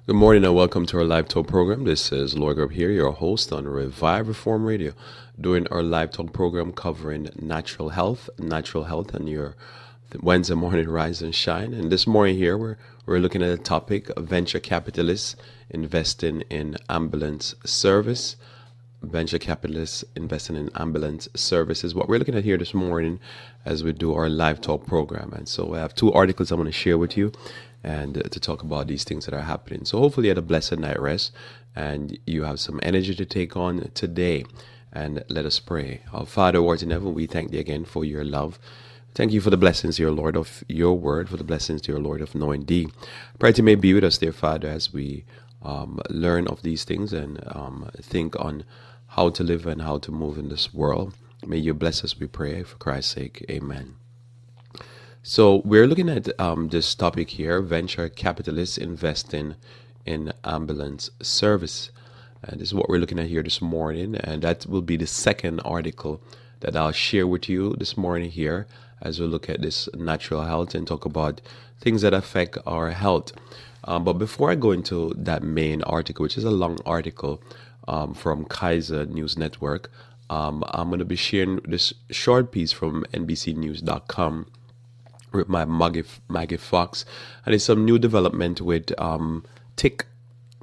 Good morning and welcome to our live talk program. This is Lloyd Grubb here, your host on Revive Reform Radio, doing our live talk program covering natural health, and your Wednesday morning rise and shine. And this morning here, we're looking at a topic: venture capitalists investing in ambulance service. Venture capitalists investing in ambulance services. What we're looking at here this morning as we do our live talk program. And so I have two articles I want to share with you and to talk about these things that are happening. So hopefully you had a blessed night rest and you have some energy to take on today. And let us pray. Our Father who art in heaven, we thank thee again for your love. Thank you for the blessings, dear Lord, of your word, for the blessings, dear Lord, of knowing thee. Pray that you may be with us, dear Father, as we learn of these things and think on how to live and how to move in this world. May you bless us, we pray, for Christ's sake. Amen. So we're looking at this topic here: venture capitalists investing in ambulance service. And this is what we're looking at here this morning, and that will be the second article that I'll share with you this morning here as we look at this natural health and talk about things that affect our health. But before I go into that main article, which is a long article from Kaiser News Network, I'm going to be sharing this short piece from NBCnews.com with my Maggie Fox, and it's some new development with tick,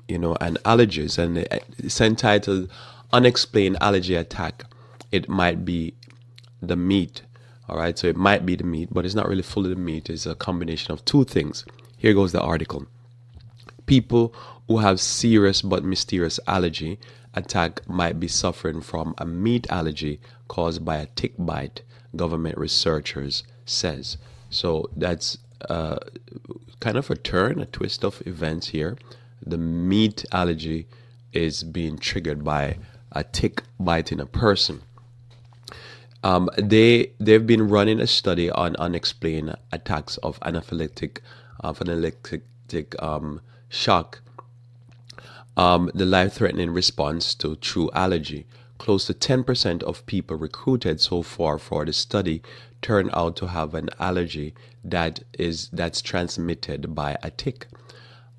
and allergies, and it's entitled "Unexplained Allergy Attack." It might be the meat, all right. So it might be the meat, but it's not really fully the meat. It's a combination of two things. Here goes the article. People who have serious but mysterious allergy attack might be suffering from a meat allergy caused by a tick bite, government researchers says. So that's kind of a twist of events here. The meat allergy is being triggered by a tick biting a person. They've been running a study on unexplained attacks of anaphylactic shock, the life-threatening response to true allergy. Close to 10% of people recruited so far for the study turn out to have an allergy that's transmitted by a tick.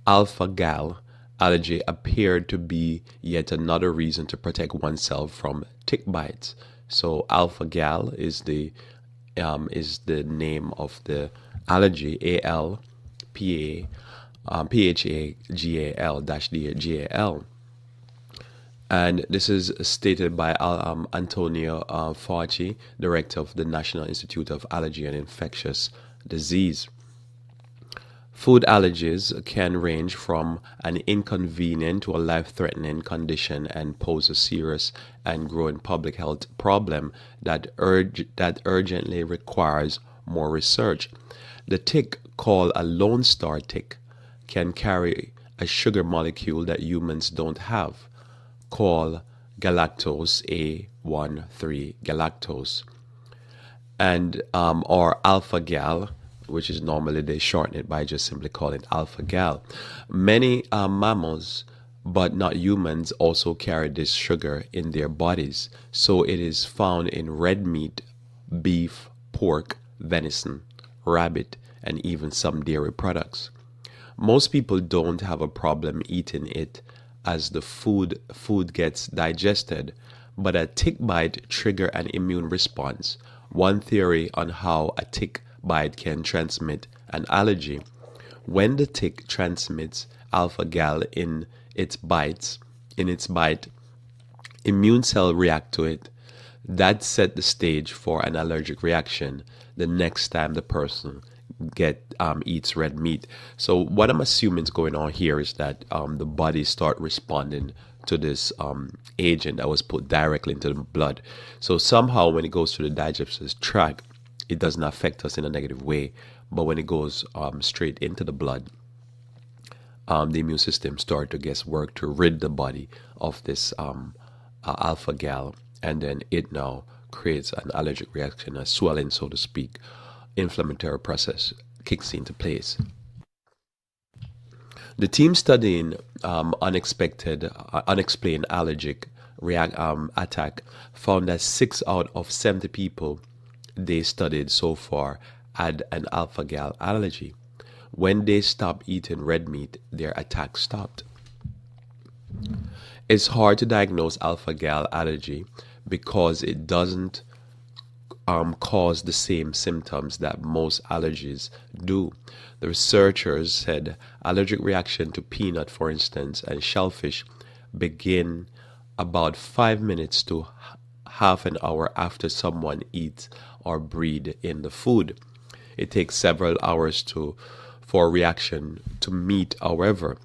Alpha-gal allergy appeared to be yet another reason to protect oneself from tick bites. So alpha-gal is the name of the allergy. Phagal-Gal. And this is stated by Antonio Fauci, director of the National Institute of Allergy and Infectious Disease. Food allergies can range from an inconvenient to a life-threatening condition and pose a serious and growing public health problem that urgently requires more research. The tick, called a Lone Star tick, can carry a sugar molecule that humans don't have, called galactose A13 galactose, and or alpha-gal, which is normally they shorten it by just simply calling it alpha-gal. Many mammals, but not humans, also carry this sugar in their bodies. So it is found in red meat, beef, pork, venison, rabbit, and even some dairy products. Most people don't have a problem eating it as the food gets digested, but a tick bite trigger an immune response. One theory on how a tick bite can transmit an allergy: when the tick transmits alpha-gal in its bite, immune cells react to it. That set the stage for an allergic reaction the next time the person eats red meat. So what I'm assuming is going on here is that the body start responding to this agent that was put directly into the blood. So somehow when it goes through the digestive tract, it doesn't affect us in a negative way. But when it goes straight into the blood, the immune system start to work to rid the body of this alpha-gal, and then it now creates an allergic reaction, a swelling, so to speak. Inflammatory process kicks into place. The team studying unexplained allergic attack found that 6 out of 70 people they studied so far had an alpha-gal allergy. When they stopped eating red meat, their attacks stopped. It's hard to diagnose alpha gal allergy because it doesn't cause the same symptoms that most allergies do. The researchers said allergic reaction to peanut, for instance, and shellfish begin about 5 minutes to half an hour after someone eats or breathe in the food. It takes several hours for a reaction to meet. However,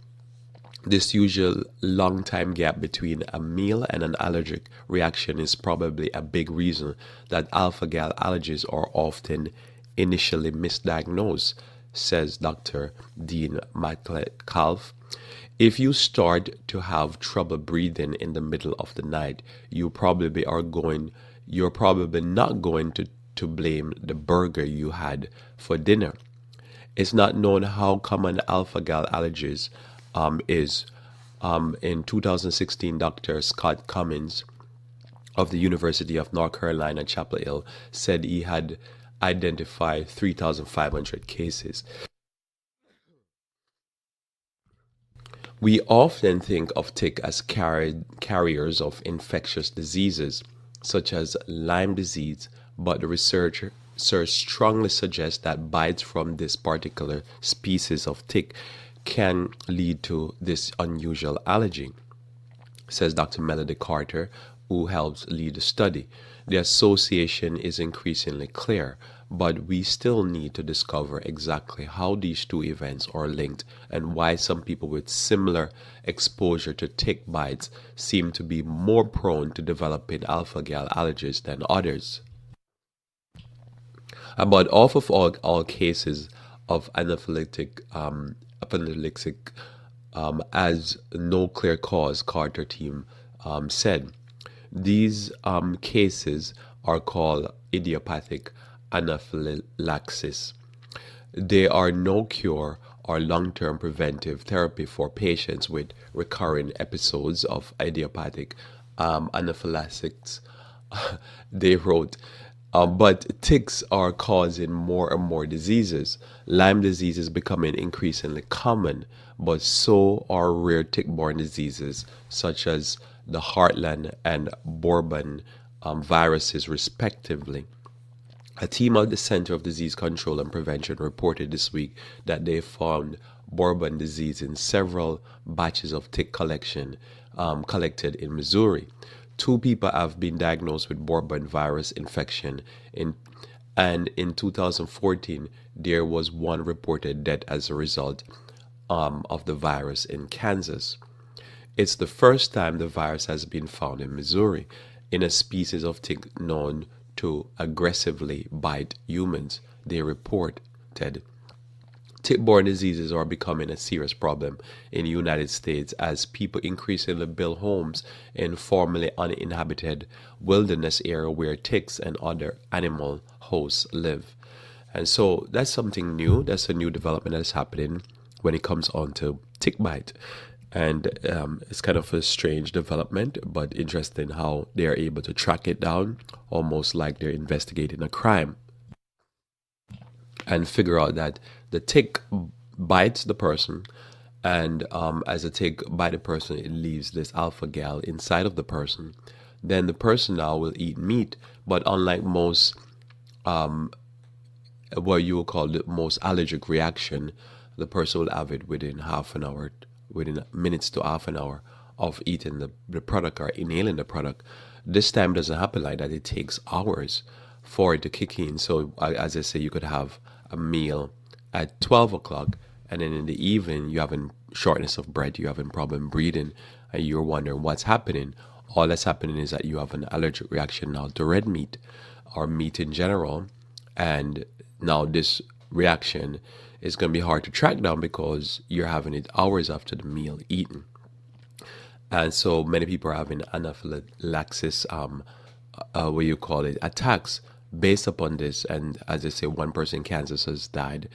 this usual long time gap between a meal and an allergic reaction is probably a big reason that alpha gal allergies are often initially misdiagnosed, says Dr. Dean Metcalf. If you start to have trouble breathing in the middle of the night, you're probably not going to blame the burger you had for dinner. It's not known how common alpha gal allergies is. In 2016, Dr. Scott Cummins of the University of North Carolina, Chapel Hill, said he had identified 3,500 cases. We often think of tick as carriers of infectious diseases, such as Lyme disease, but the research strongly suggests that bites from this particular species of tick can lead to this unusual allergy, says Dr. Melody Carter, who helps lead the study. The association is increasingly clear, but we still need to discover exactly how these two events are linked and why some people with similar exposure to tick bites seem to be more prone to developing alpha gal allergies than others. About half of all cases of anaphylactic as no clear cause, Carter team said. These cases are called idiopathic anaphylaxis. There are no cure or long-term preventive therapy for patients with recurring episodes of idiopathic anaphylaxis, they wrote. But ticks are causing more and more diseases. Lyme disease is becoming increasingly common, but so are rare tick-borne diseases such as the Heartland and Bourbon viruses, respectively. A team at the Center of Disease Control and Prevention reported this week that they found Bourbon disease in several batches of tick collected in Missouri. 2 people have been diagnosed with Bourbon virus infection, and in 2014, there was 1 reported death as a result of the virus in Kansas. It's the first time the virus has been found in Missouri, in a species of tick known to aggressively bite humans, they reported. Tick-borne diseases are becoming a serious problem in the United States as people increasingly build homes in formerly uninhabited wilderness area where ticks and other animal hosts live. And so that's something new. That's a new development that's happening when it comes on to tick bite. And it's kind of a strange development, but interesting how they are able to track it down, almost like they're investigating a crime, and figure out that the tick bites the person, and as the tick bites the person, it leaves this alpha gal inside of the person. Then the person now will eat meat, but unlike most, what you will call the most allergic reaction, the person will have it within half an hour, within minutes to half an hour of eating the product or inhaling the product. This time doesn't happen like that. It takes hours for it to kick in. So as I say, you could have a meal at 12 o'clock, and then in the evening you're having shortness of breath, you're having problem breathing, and you're wondering what's happening. All that's happening is that you have an allergic reaction now to red meat or meat in general, and now this reaction is going to be hard to track down because you're having it hours after the meal eaten. And so many people are having anaphylaxis, what you call it, attacks based upon this. And as I say, 1 person in Kansas has died.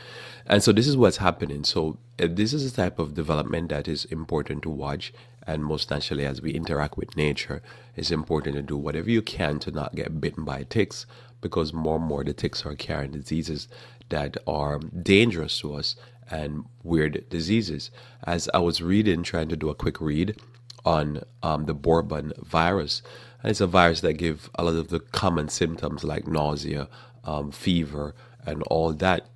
And so this is what's happening. So this is a type of development that is important to watch. And most naturally, as we interact with nature, it's important to do whatever you can to not get bitten by ticks, because more and more the ticks are carrying diseases that are dangerous to us, and weird diseases. As I was reading, trying to do a quick read on the Bourbon virus, and it's a virus that gives a lot of the common symptoms like nausea, fever, and all that.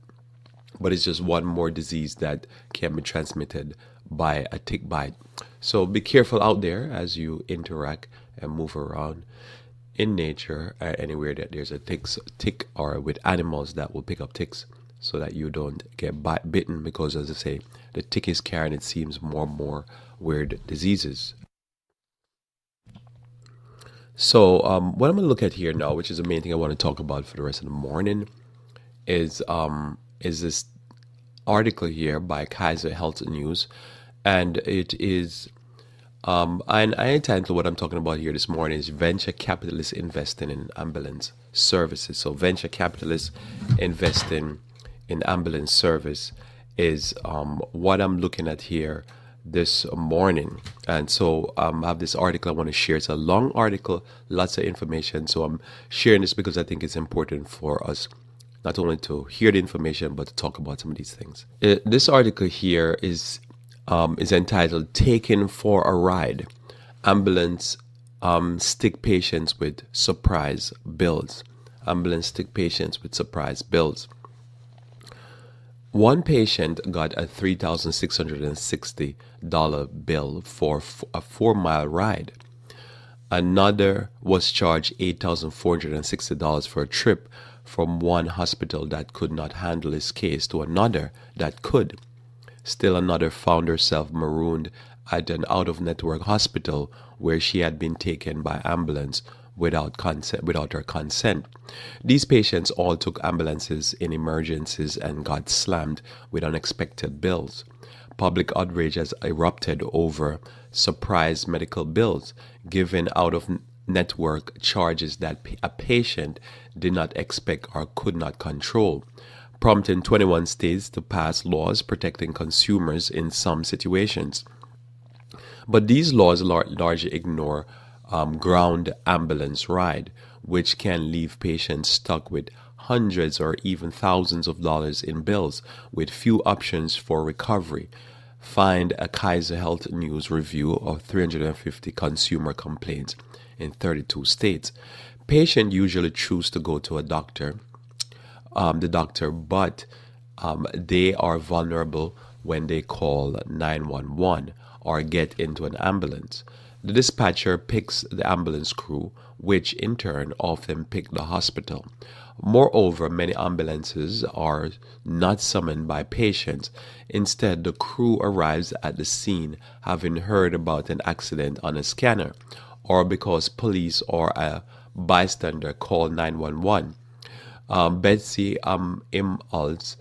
But it's just one more disease that can be transmitted by a tick bite. So be careful out there as you interact and move around in nature, anywhere that there's a tick or with animals that will pick up ticks, so that you don't get bitten, because as I say, the tick is carrying, it seems, more and more weird diseases. So what I'm going to look at here now, which is the main thing I want to talk about for the rest of the morning, is this article here by Kaiser Health News, and it is and I entitled what I'm talking about here this morning is venture capitalists investing in ambulance services. So venture capitalists investing in ambulance service is what I'm looking at here this morning. And so I have this article I want to share. It's a long article, lots of information. So I'm sharing this because I think it's important for us not only to hear the information, but to talk about some of these things. This article here is entitled "Taken for a Ride: Ambulance Stick Patients with Surprise Bills." Ambulance stick patients with surprise bills. One patient got a $3,660 bill for a 4-mile ride. Another was charged $8,460 for a trip from one hospital that could not handle his case to another that could. Still another found herself marooned at an out-of-network hospital where she had been taken by ambulance without her consent. These patients all took ambulances in emergencies and got slammed with unexpected bills. Public outrage has erupted over surprise medical bills given out-of-network charges that a patient did not expect or could not control, prompting 21 states to pass laws protecting consumers in some situations. But these laws largely ignore ground ambulance ride, which can leave patients stuck with hundreds or even thousands of dollars in bills with few options for recovery. Find a Kaiser Health News review of 350 consumer complaints in 32 states. Patients usually choose to go to the doctor, but they are vulnerable when they call 911 or get into an ambulance. The dispatcher picks the ambulance crew, which in turn often pick the hospital. Moreover, many ambulances are not summoned by patients. Instead, the crew arrives at the scene having heard about an accident on a scanner, or because police or a bystander call 911. Betsy Imholz,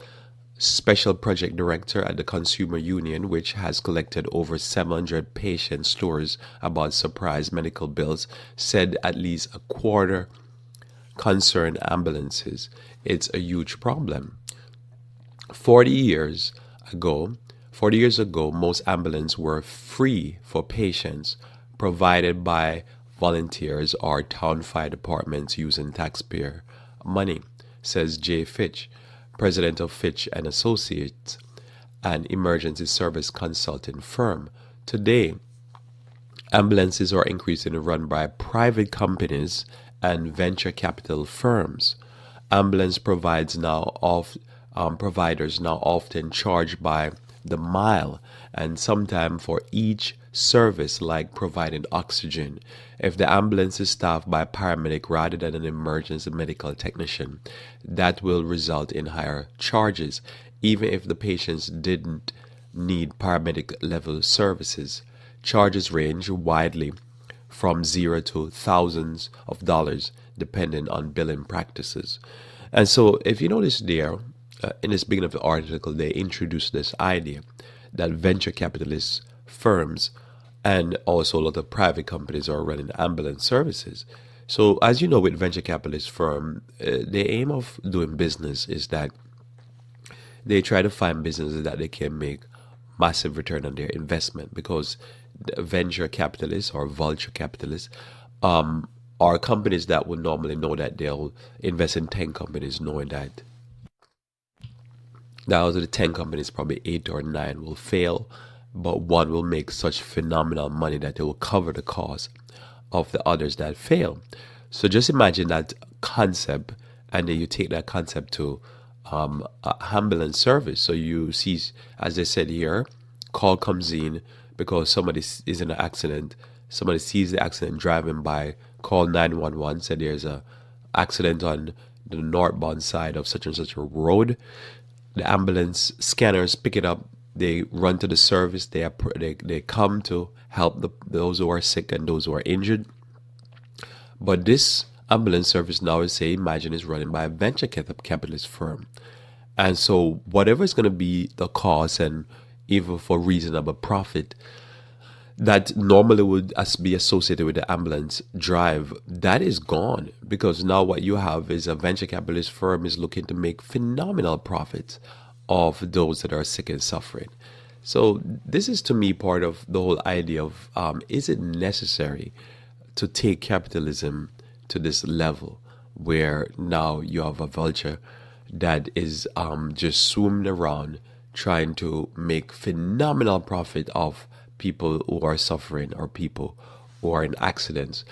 Special Project Director at the Consumer Union, which has collected over 700 patient stories about surprise medical bills, said at least a quarter concern ambulances. It's a huge problem. 40 years ago, 40 years ago, most ambulances were free for patients, provided by volunteers or town fire departments using taxpayer money, says Jay Fitch, president of Fitch and Associates, an emergency service consulting firm. Today, ambulances are increasingly run by private companies and venture capital firms. Ambulance providers now often charge by the mile and sometimes for each service, like providing oxygen. If the ambulance is staffed by a paramedic rather than an emergency medical technician, that will result in higher charges, even if the patients didn't need paramedic level services. Charges range widely from zero to thousands of dollars, depending on billing practices. And so, if you notice there, in this beginning of the article, they introduced this idea that venture capitalist firms and also a lot of private companies are running ambulance services. So, as you know, with venture capitalist firm, the aim of doing business is that they try to find businesses that they can make massive return on their investment, because the venture capitalists or vulture capitalists are companies that would normally know that they'll invest in 10 companies knowing that Now, out of the 10 companies, probably 8 or 9 will fail, but one will make such phenomenal money that it will cover the cost of the others that fail. So just imagine that concept, and then you take that concept to ambulance service. So you see, as I said here, call comes in because somebody is in an accident. Somebody sees the accident driving by, call 911, said there's a accident on the northbound side of such and such a road. The ambulance scanners pick it up. They run to the service. They come to help those who are sick and those who are injured. But this ambulance service now is, say, imagine, is running by a venture capitalist firm. And so whatever is going to be the cost, and even for reasonable profit, that normally would be associated with the ambulance drive, that is gone, because now what you have is a venture capitalist firm is looking to make phenomenal profits of those that are sick and suffering. So this is, to me, part of the whole idea of is it necessary to take capitalism to this level where now you have a vulture that is just swimming around trying to make phenomenal profit of people who are suffering or people who are in accidents.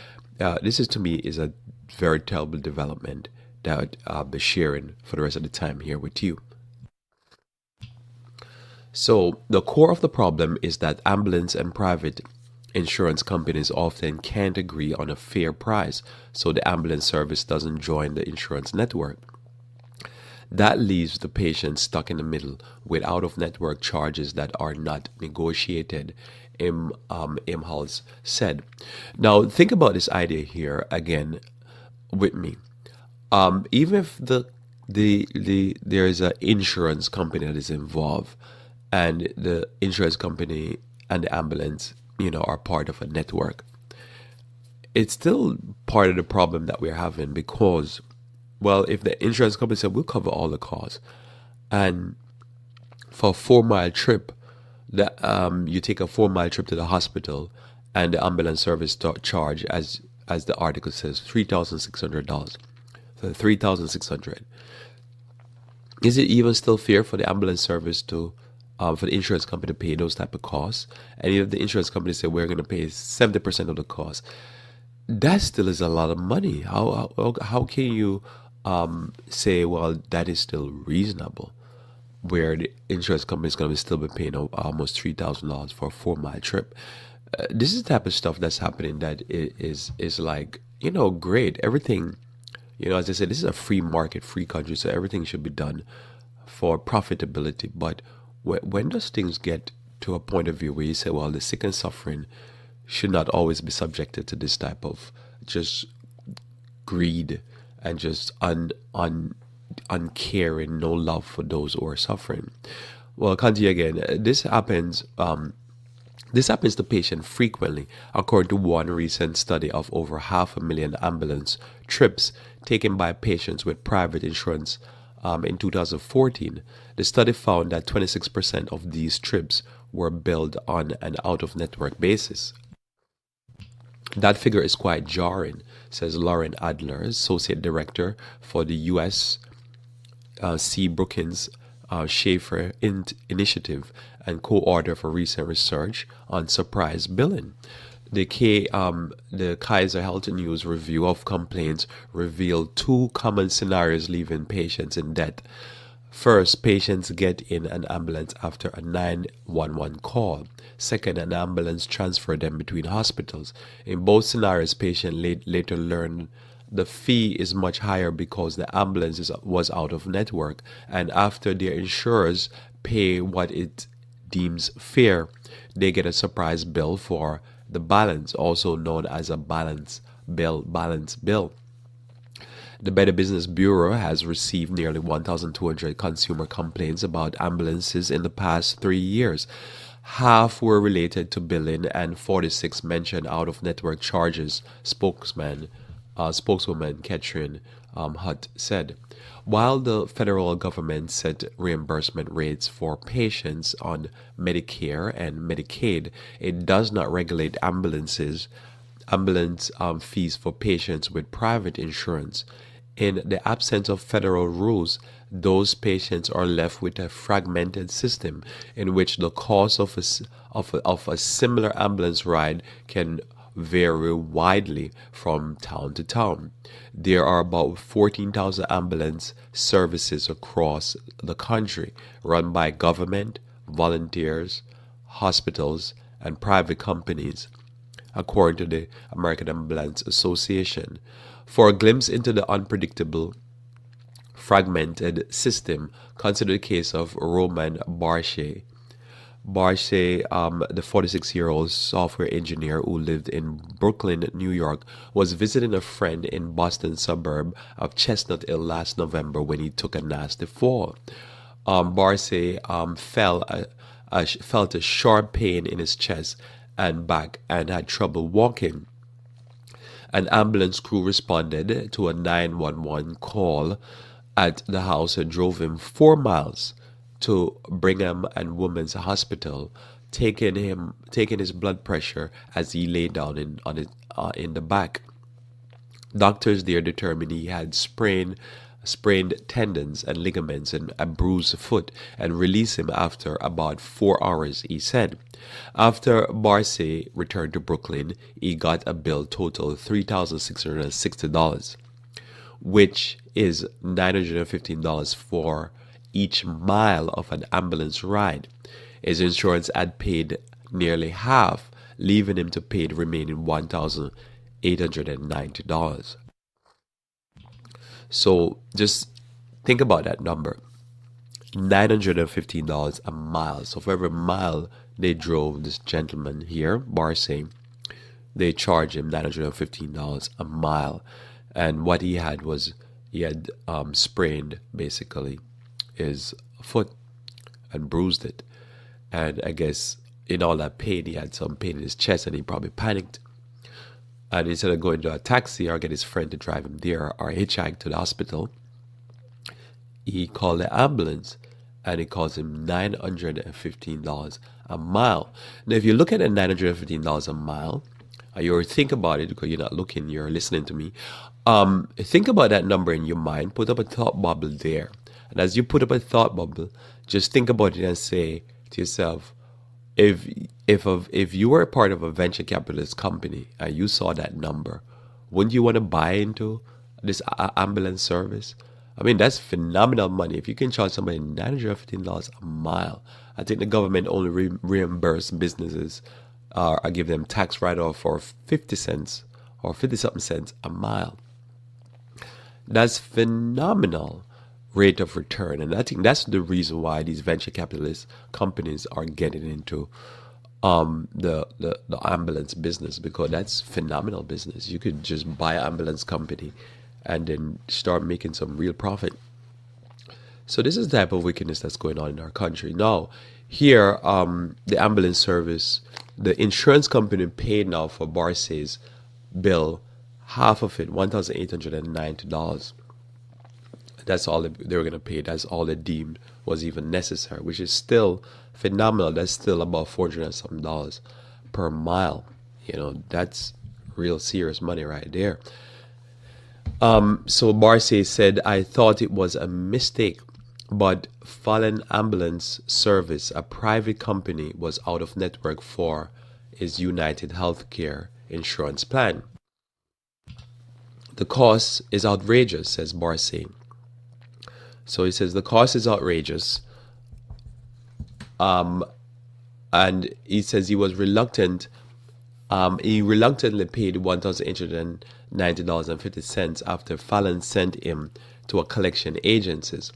This is, to me, is a very terrible development that I'll be sharing for the rest of the time here with you. So the core of the problem is that ambulance and private insurance companies often can't agree on a fair price, so the ambulance service doesn't join the insurance network. That leaves the patient stuck in the middle with out-of-network charges that are not negotiated, Imhals said. Now, think about this idea here again with me. Even if there is an insurance company that is involved, and the insurance company and the ambulance, are part of a network, it's still part of the problem that we're having because, well, if the insurance company said we'll cover all the costs, and for a 4 mile trip, that you take a 4 mile trip to the hospital, and the ambulance service charge, as the article says, $3,600. So $3,600. Is it even still fair for the ambulance service to for the insurance company to pay those type of costs? And if the insurance company say we're going to pay 70% of the cost, that still is a lot of money. How can you say, well, that is still reasonable, where the insurance company is going to still be paying almost $3,000 for a 4 mile trip? This is the type of stuff that's happening that is like, great. Everything, as I said, this is a free market, free country, so everything should be done for profitability. But when does things get to a point of view where you say, well, the sick and suffering should not always be subjected to this type of just greed and just uncaring, no love for those who are suffering? Well, continue again. This happens to patients frequently, according to one recent study of over 500,000 ambulance trips taken by patients with private insurance in 2014. The study found that 26% of these trips were billed on an out-of-network basis. That figure is quite jarring, says Lauren Adler, Associate Director for the U.S. C. Brookins Schaefer Initiative and co-author for recent research on surprise billing. The Kaiser Health News review of complaints revealed 2 common scenarios leaving patients in debt. First, patients get in an ambulance after a 911 call. Second, an ambulance transfers them between hospitals. In both scenarios, patients later learn the fee is much higher because the ambulance was out of network, and after their insurers pay what it deems fair, they get a surprise bill for the balance, also known as a balance bill. The Better Business Bureau has received nearly 1,200 consumer complaints about ambulances in the past 3 years. Half were related to billing, and 46 mentioned out-of-network charges, spokeswoman Catherine Hutt said. While the federal government set reimbursement rates for patients on Medicare and Medicaid, it does not regulate ambulance fees for patients with private insurance. In the absence of federal rules, those patients are left with a fragmented system in which the cost of of a similar ambulance ride can vary widely from town to town. There are about 14,000 ambulance services across the country, run by government, volunteers, hospitals, and private companies, according to the American Ambulance Association. For a glimpse into the unpredictable, fragmented system, consider the case of Roman Barche. Barche, the 46-year-old software engineer who lived in Brooklyn, New York, was visiting a friend in Boston suburb of Chestnut Hill last November when he took a nasty fall. Barce felt a sharp pain in his chest and back and had trouble walking. An ambulance crew responded to a 911 call at the house and drove him 4 miles to Brigham and Women's Hospital, taking his blood pressure as he lay down in the back. Doctors there determined he had sprained tendons and ligaments and a bruised foot and released him after about 4 hours, he said. After Barce returned to Brooklyn, he got a bill total $3,660, which is $915 for each mile of an ambulance ride. His insurance had paid nearly half, leaving him to pay the remaining $1,890. So just think about that number. $915 a mile. So for every mile they drove this gentleman here, Barce, they charged him $915 a mile. And what he had was sprained basically his foot and bruised it. And I guess in all that pain, he had some pain in his chest and he probably panicked. And instead of going to a taxi or get his friend to drive him there or hitchhike to the hospital, he called the ambulance and it cost him $915 a mile. Now, if you look at the $915 a mile, you think about it because you're not looking, you're listening to me. Think about that number in your mind, put up a thought bubble there. And as you put up a thought bubble, just think about it and say to yourself, if you were a part of a venture capitalist company and you saw that number, wouldn't you want to buy into this ambulance service? I mean, that's phenomenal money. If you can charge somebody $915 a mile, I think the government only reimburse businesses or give them tax write-off for 50 cents or 50-something cents a mile. That's phenomenal rate of return. And I think that's the reason why these venture capitalist companies are getting into the ambulance business, because that's phenomenal business. You could just buy an ambulance company and then start making some real profit. So this is the type of wickedness that's going on in our country. Now, here, the ambulance service, the insurance company paid now for Barce's bill, half of it, $1,890. That's all they were going to pay. That's all they deemed was even necessary, which is still phenomenal. That's still about $400 and some per mile. You know, that's real serious money right there. So Barce said, I thought it was a mistake, but Fallon Ambulance Service, a private company, was out of network for his United Healthcare insurance plan. The cost is outrageous, says Barce. So he says the cost is outrageous. And he says he was reluctant. He reluctantly paid $1,890.50 after Fallon sent him to a collection agencies.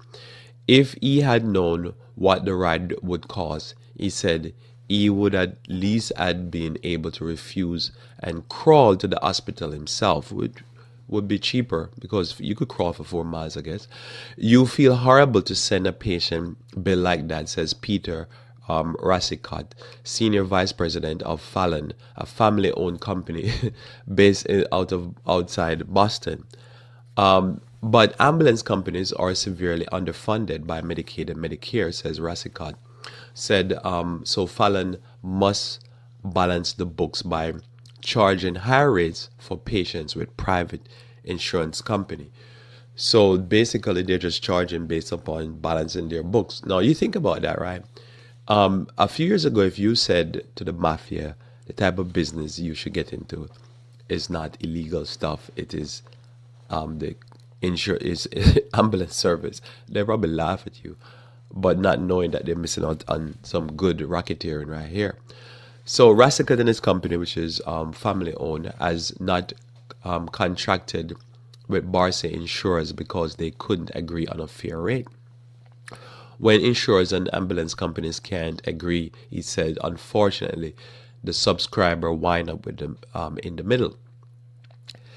If he had known what the ride would cost, he said he would at least have been able to refuse and crawl to the hospital himself, which would be cheaper because you could crawl for 4 miles, I guess. You feel horrible to send a patient bill like that, says Peter Rassicott, Senior Vice President of Fallon, a family-owned company based outside Boston. But ambulance companies are severely underfunded by Medicaid and Medicare, says Rassicott. Said, so Fallon must balance the books by charging higher rates for patients with private insurance company. So basically, they're just charging based upon balancing their books. Now, you think about that, right? A few years ago, if you said to the mafia the type of business you should get into is not illegal stuff, it is the ambulance service, they probably laugh at you, but not knowing that they're missing out on some good racketeering right here. So Rassicat and his company, which is family owned, has not contracted with Barca insurers because they couldn't agree on a fair rate. When insurers and ambulance companies can't agree, he said, unfortunately, the subscriber wind up with them in the middle.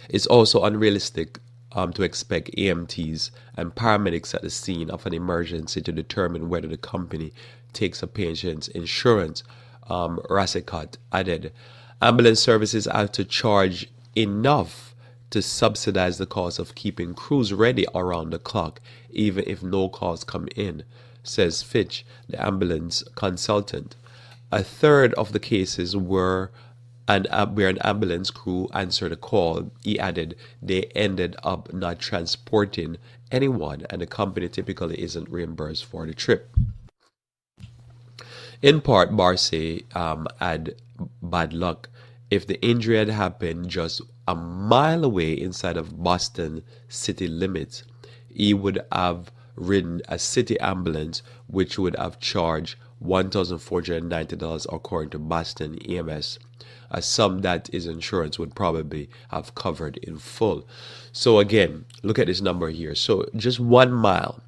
It's also unrealistic to expect EMTs and paramedics at the scene of an emergency to determine whether the company takes a patient's insurance. Rassicat added, ambulance services have to charge enough to subsidize the cost of keeping crews ready around the clock, even if no calls come in, says Fitch, the ambulance consultant. A third of the cases were where an ambulance crew answered a call. He added they ended up not transporting anyone, and the company typically isn't reimbursed for the trip. In part, Barce had bad luck. If the injury had happened just a mile away inside of Boston city limits, he would have ridden a city ambulance, which would have charged $1,490 according to Boston EMS, a sum that his insurance would probably have covered in full. So again, look at this number here. So just 1 mile.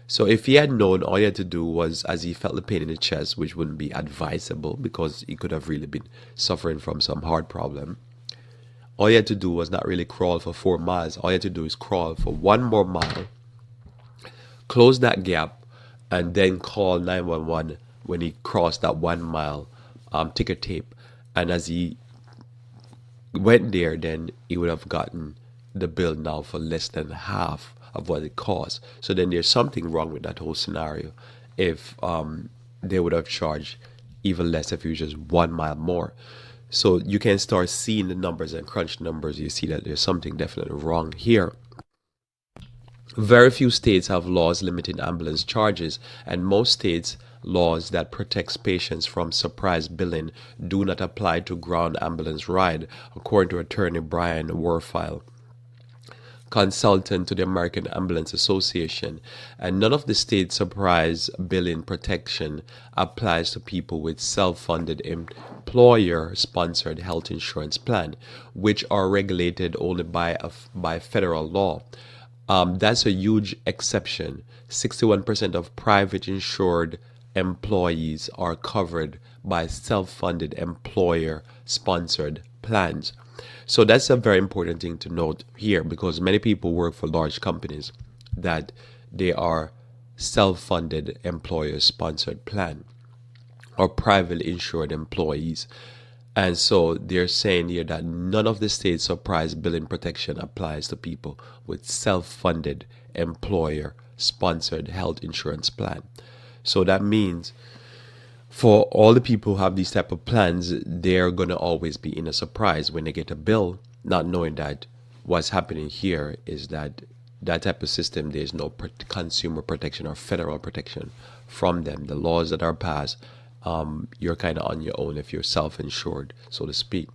So if he had known, all he had to do was, as he felt the pain in the chest, which wouldn't be advisable because he could have really been suffering from some heart problem, all he had to do was not really crawl for 4 miles. All he had to do is crawl for 1 more mile, close that gap, and then call 911 when he crossed that 1 mile ticker tape. And as he went there, then he would have gotten the bill now for less than half of what it cost. So then there's something wrong with that whole scenario. If they would have charged even less if it was just 1 mile more. So you can start seeing the numbers and crunch numbers. You see that there's something definitely wrong here. Very few states have laws limiting ambulance charges, and most states' laws that protects patients from surprise billing do not apply to ground ambulance ride, according to attorney Brian Werfel, consultant to the American Ambulance Association. And none of the state's surprise billing protection applies to people with self-funded employer-sponsored health insurance plan, which are regulated only by federal law. That's a huge exception. 61% of private insured employees are covered by self-funded employer-sponsored plans. So that's a very important thing to note here, because many people work for large companies that they are self-funded employer-sponsored plan or privately insured employees. And so they're saying here that none of the state's surprise billing protection applies to people with self-funded employer-sponsored health insurance plan. So that means for all the people who have these type of plans, they're going to always be in a surprise when they get a bill, not knowing that what's happening here is that that type of system, there's no consumer protection or federal protection from them. The laws that are passed, you're kind of on your own if you're self-insured, so to speak.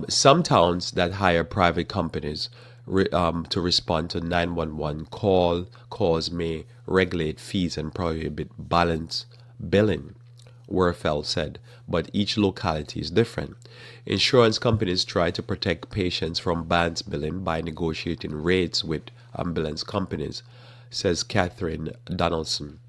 Some towns that hire private companies to respond to 911 calls may regulate fees and prohibit balance billing, Werfel said, but each locality is different. Insurance companies try to protect patients from balance billing by negotiating rates with ambulance companies, says Catherine Donaldson,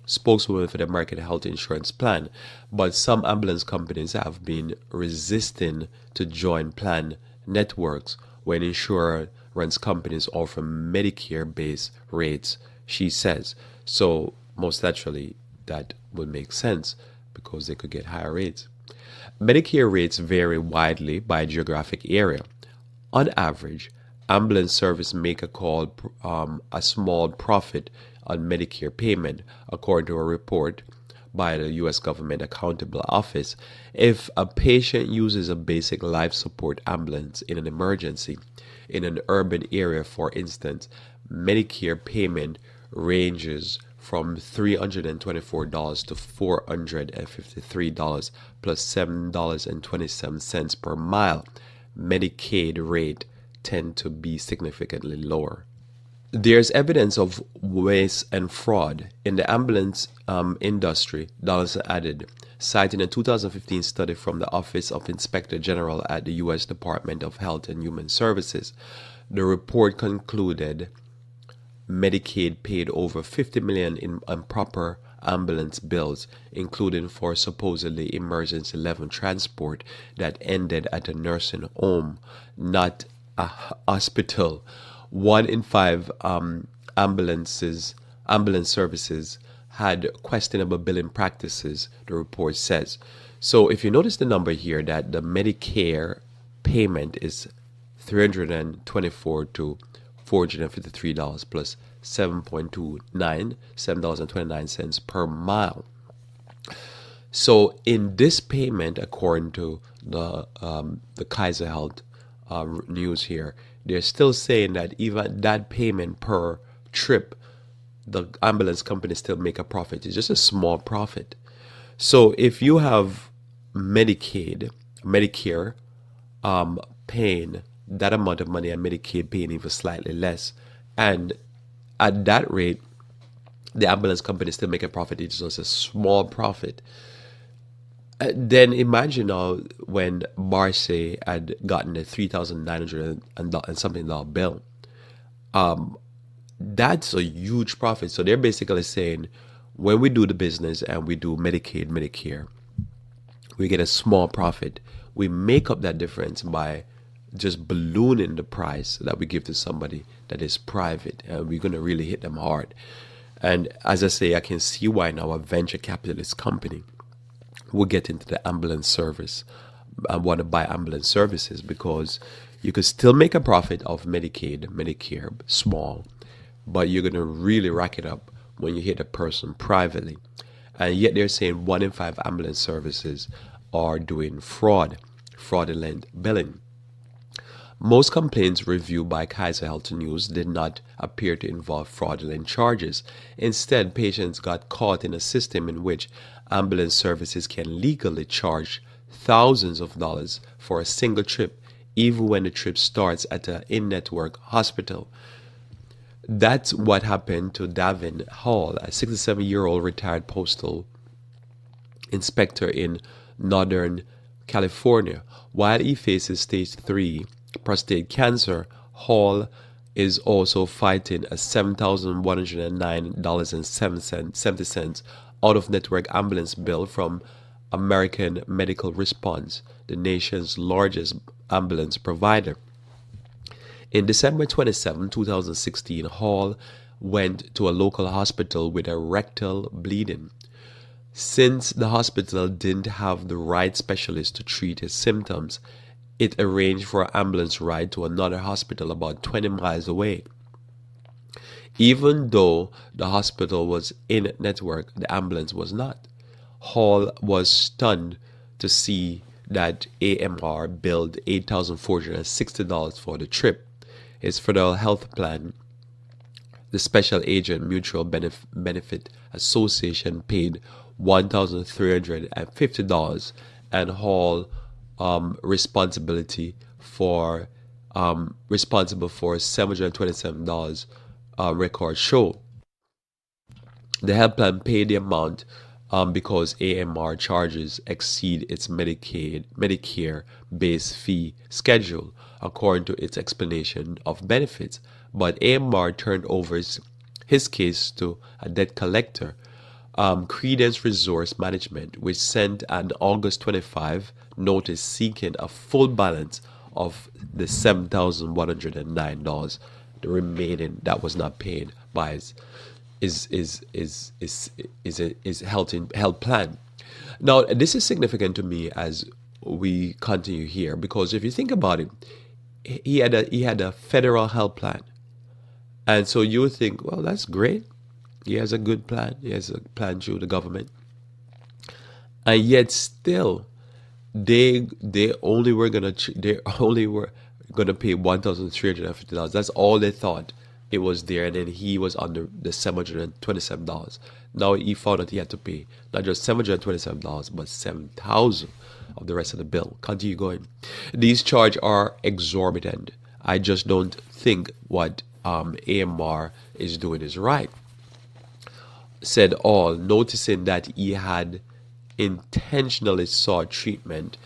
spokeswoman for the American Health Insurance Plan, but some ambulance companies have been resisting to join plan networks when insurance companies offer Medicare-based rates, she says. So most naturally, that would make sense because they could get higher rates. Medicare rates vary widely by geographic area. On average, ambulance service make a small profit on Medicare payment, according to a report by the U.S. Government Accountable Office. If a patient uses a basic life support ambulance in an emergency in an urban area, for instance, Medicare payment ranges from $324 to $453 plus $7.27 per mile. Medicaid rate tend to be significantly lower. There's evidence of waste and fraud in the ambulance industry, Donaldson added, citing a 2015 study from the Office of Inspector General at the U.S. Department of Health and Human Services. The report concluded Medicaid paid over $50 million in improper ambulance bills, including for supposedly emergency level transport that ended at a nursing home, not a hospital. 1 in 5 ambulance services had questionable billing practices, the report says. So if you notice the number here, that the Medicare payment is $324 to $453 plus $7.29 per mile. So in this payment, according to the Kaiser Health news here, they're still saying that even that payment per trip, the ambulance companies still make a profit. It's just a small profit. So if you have Medicare paying that amount of money and Medicaid paying even slightly less, and at that rate, the ambulance companies still make a profit. It's just a small profit. Then imagine now when Marseille had gotten a $3,900 and something bill. That's a huge profit. So they're basically saying, when we do the business and we do Medicaid, Medicare, we get a small profit. We make up that difference by just ballooning the price that we give to somebody that is private, and we're going to really hit them hard. And as I say, I can see why now a venture capitalist company will get into the ambulance service and want to buy ambulance services, because you could still make a profit of Medicaid, Medicare, small, but you're going to really rack it up when you hit a person privately. And yet they're saying 1 in 5 ambulance services are doing fraudulent billing. Most complaints reviewed by Kaiser Health News did not appear to involve fraudulent charges. Instead, patients got caught in a system in which ambulance services can legally charge thousands of dollars for a single trip, even when the trip starts at an in-network hospital. That's what happened to Davin Hall, a 67-year-old retired postal inspector in Northern California. While he faces stage 3 prostate cancer, Hall is also fighting a $7,109.70 out-of-network ambulance bill from American Medical Response, the nation's largest ambulance provider. In December 27, 2016, Hall went to a local hospital with a rectal bleeding. Since the hospital didn't have the right specialist to treat his symptoms, it arranged for an ambulance ride to another hospital about 20 miles away. Even though the hospital was in network, the ambulance was not. Hall was stunned to see that AMR billed $8,460 for the trip. His federal health plan, the Special Agent Mutual Benefit Association, paid $1,350, and Hall responsible for $727 records show. The health plan paid the amount because AMR charges exceed its Medicare base fee schedule, according to its explanation of benefits. But AMR turned over his case to a debt collector, Credence Resource Management, which sent an August 25 notice seeking a full balance of the $7,109. The remaining that was not paid by his health plan. Now, this is significant to me as we continue here, because if you think about it, he had a federal health plan, and so you would think, well, that's great. He has a good plan. He has a plan through the government. and yet still they only were gonna pay $1,350. That's all they thought it was there, and then he was under the $727. Now he found that he had to pay not just $727, but 7,000 of the rest of the bill. Continue going. These charges are exorbitant. I just don't think what AMR is doing is right. Said all, noticing that he had intentionally sought treatment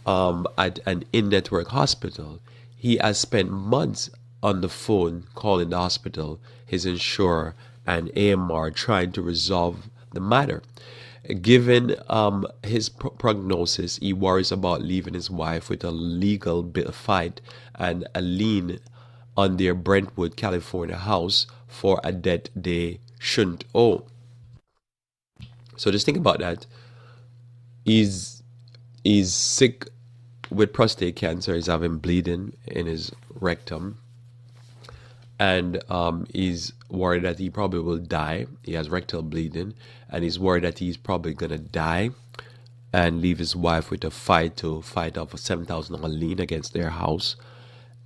at an in-network hospital. He has spent months on the phone calling the hospital, his insurer, and AMR trying to resolve the matter. Given his prognosis, he worries about leaving his wife with a legal fight and a lien on their Brentwood, California house for a debt they shouldn't owe. So just think about that. He's he's sick with prostate cancer. He's having bleeding in his rectum, and he's worried that he probably will die. He has rectal bleeding, and he's worried that he's probably gonna die and leave his wife with a fight off a $7,000 lien against their house.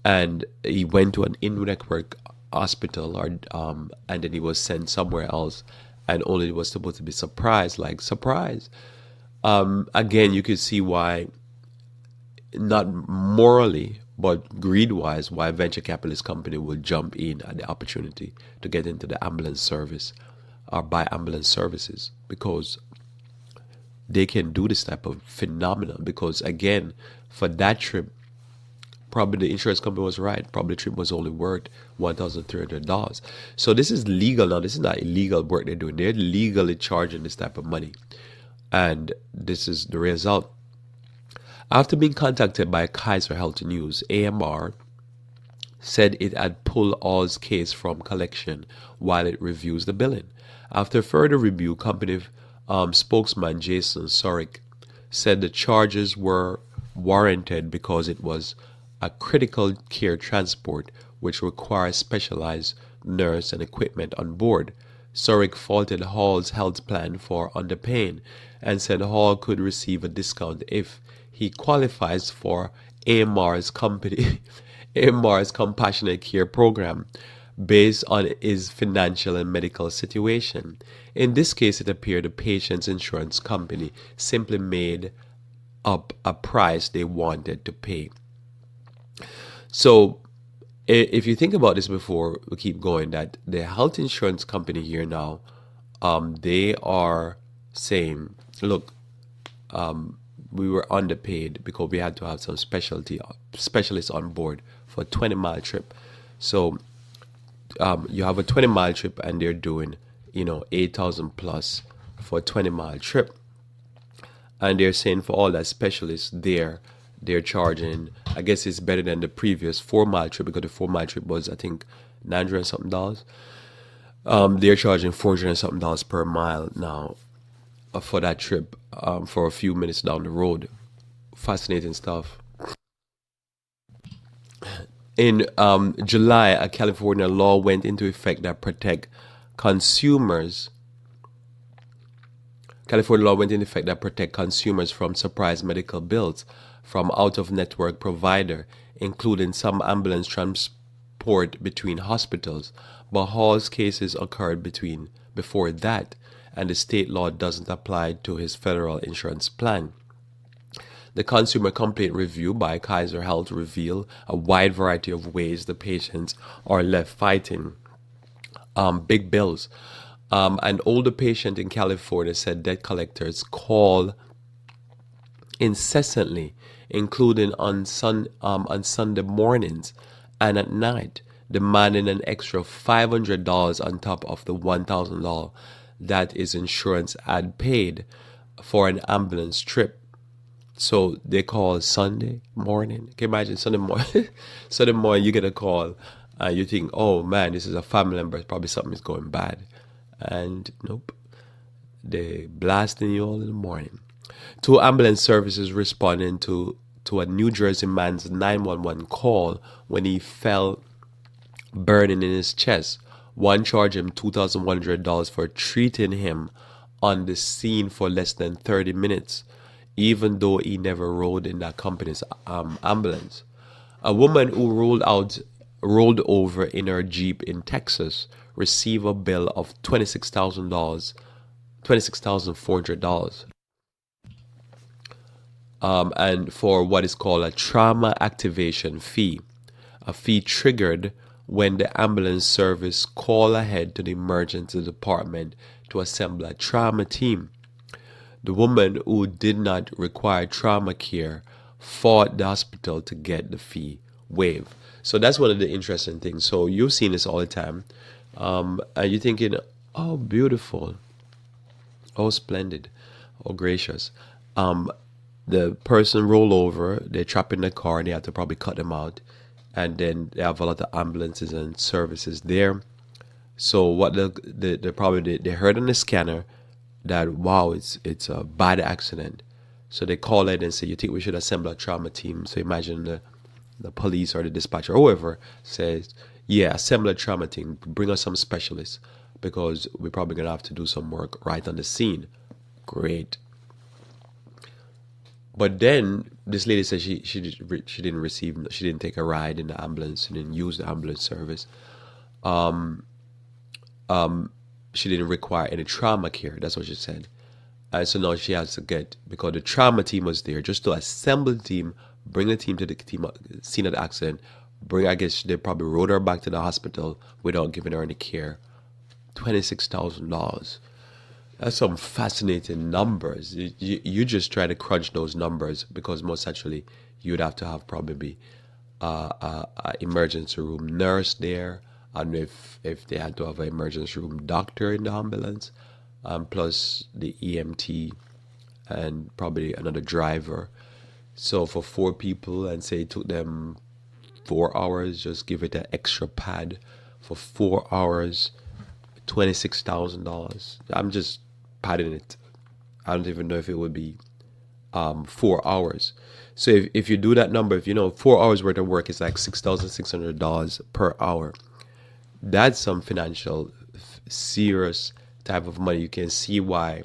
And he went to an in-network hospital, or and then he was sent somewhere else, and only was supposed to be surprised, like surprise. Again, you could see why, not morally, but greed-wise, why venture capitalist company would jump in at the opportunity to get into the ambulance service or buy ambulance services, because they can do this type of phenomenon. Because again, for that trip, probably the insurance company was right. Probably the trip was only worth $1,300. So this is legal now. This is not illegal work they're doing. They're legally charging this type of money. And this is the result. After being contacted by Kaiser Health News, AMR said it had pulled All's case from collection while it reviews the billing. After further review, company spokesman Jason Sorick said the charges were warranted because it was a critical care transport which requires specialized nurse and equipment on board. Sorick faulted Hall's health plan for underpaying and said Hall could receive a discount if he qualifies for AMR's company AMR's compassionate care program based on his financial and medical situation. In this case, it appeared the patient's insurance company simply made up a price they wanted to pay. So if you think about this before we keep going, that the health insurance company here now, they are saying, look, we were underpaid because we had to have some specialists on board for a 20-mile trip. So you have a 20-mile trip and they're doing, 8,000 plus for a 20-mile trip. And they're saying for all that specialists there, they're charging, I guess it's better than the previous 4-mile trip, because the 4-mile trip was, I think, $900 and something dollars. They're charging $400 and something dollars per mile now for that trip, for a few minutes down the road. Fascinating stuff. In July, a California law went into effect that protect consumers. California law went into effect that protect consumers from surprise medical bills from out-of-network provider, including some ambulance transport between hospitals. But Hall's cases occurred before that, and the state law doesn't apply to his federal insurance plan. The Consumer Complaint Review by Kaiser Health revealed a wide variety of ways the patients are left fighting big bills. An older patient in California said debt collectors call incessantly, including on Sunday mornings and at night, demanding an extra $500 on top of the $1,000 that his insurance had paid for an ambulance trip. So they call Sunday morning. Can you imagine Sunday morning? Sunday morning, you get a call, and you think, "Oh man, this is a family member. Probably something is going bad," and nope, they blasting you all in the morning. 2 ambulance services responding to a New Jersey man's 911 call when he felt burning in his chest. One charged him $2,100 for treating him on the scene for less than 30 minutes, even though he never rode in that company's ambulance. A woman who rolled over in her Jeep in Texas received a bill of $26,000, $26,400, and for what is called a trauma activation fee, a fee triggered when the ambulance service called ahead to the emergency department to assemble a trauma team. The woman who did not require trauma care fought the hospital to get the fee waived. So that's one of the interesting things. So you've seen this all the time. And you're thinking, oh, beautiful, oh, splendid, oh, gracious. The person roll over, they're trapped in the car, and they have to probably cut them out. And then they have a lot of ambulances and services there. So what they heard on the scanner that, wow, it's a bad accident. So they call it and say, you think we should assemble a trauma team? So imagine the police or the dispatcher or whoever says, yeah, assemble a trauma team, bring us some specialists, because we're probably gonna have to do some work right on the scene. Great. But then this lady said she didn't take a ride in the ambulance, she didn't use the ambulance service. She didn't require any trauma care. That's what she said. And so now she has to get, because the trauma team was there just to assemble the team, bring the team to the scene of the accident, I guess they probably rode her back to the hospital without giving her any care. $26,000. That's some fascinating numbers. You just try to crunch those numbers, because most actually you'd have to have probably a emergency room nurse there, and if they had to have an emergency room doctor in the ambulance, plus the EMT and probably another driver. So for 4 people, and say it took them 4 hours, just give it an extra pad for 4 hours, $26,000. I'm just padding it. I don't even know if it would be 4 hours. So if you do that number, if you know 4 hours worth of work is like $6,600 per hour, that's some financial serious type of money. You can see why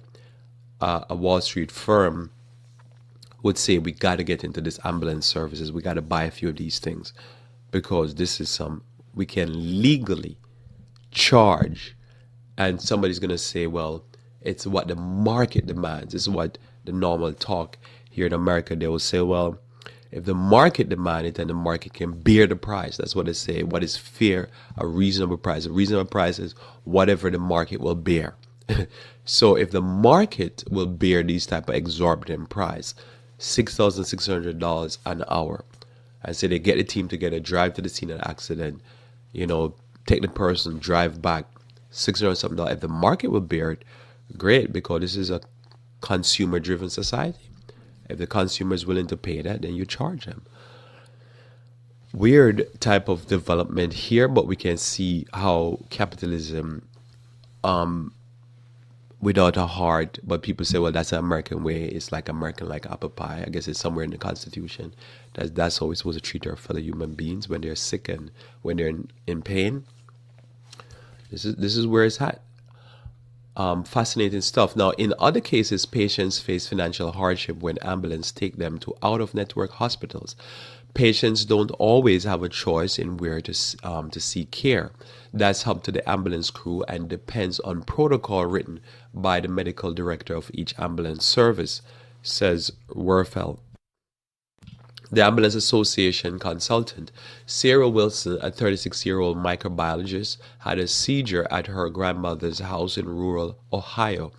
a Wall Street firm would say, we got to get into this ambulance services, we got to buy a few of these things, because this is we can legally charge. And somebody's going to say, well, it's what the market demands. It's what the normal talk here in America, they will say, well, if the market demands it, then the market can bear the price. That's what they say. What is fair? A reasonable price. A reasonable price is whatever the market will bear. So if the market will bear these type of exorbitant price, $6,600 an hour, and say they get the team together, drive to the scene of the accident, take the person, drive back, $600 something. If the market will bear it, great, because this is a consumer-driven society. If the consumer is willing to pay that, then you charge them. Weird type of development here, but we can see how capitalism, without a heart, but people say, well, that's an American way. It's like American, like apple pie. I guess it's somewhere in the Constitution. That's how we're supposed to treat our fellow human beings when they're sick and when they're in pain. This is where it's at. Fascinating stuff. Now, in other cases, patients face financial hardship when ambulance take them to out-of-network hospitals. Patients don't always have a choice in where to seek care. That's up to the ambulance crew and depends on protocol written by the medical director of each ambulance service, says Werfel. The Ambulance Association consultant, Sarah Wilson, a 36-year-old microbiologist, had a seizure at her grandmother's house in rural Ohio